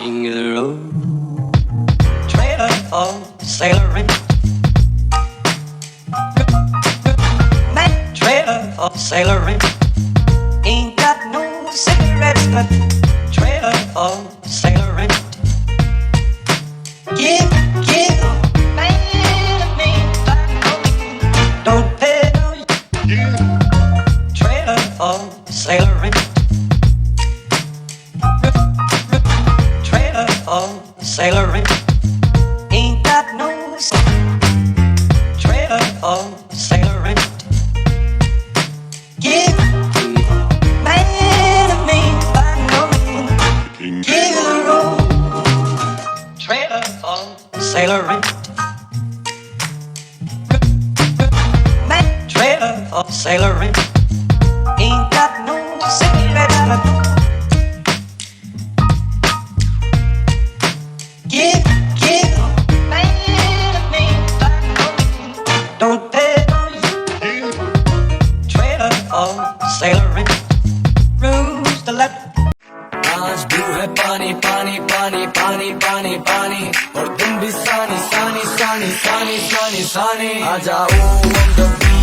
King of the road, trailer for sailoring, man, trailer for sailoring. Ain't got no cigarettes, but trailer for sailoring. Give, man, me, don't pay no. Trailer for sailoring. Trailer for sailoring. Ain't got no trailer for sailoring. Give, man, me, by no means. Give the road. Trailer for sailoring. Man, trailer for sailoring. Ain't got no cigarettes. Give, man, me, don't pay no you. Trailer for sailoring. Rules the left. आज भी है पानी पानी पानी पानी पानी पानी और तुम भी सानी सानी सानी सानी सानी सानी आ जाओ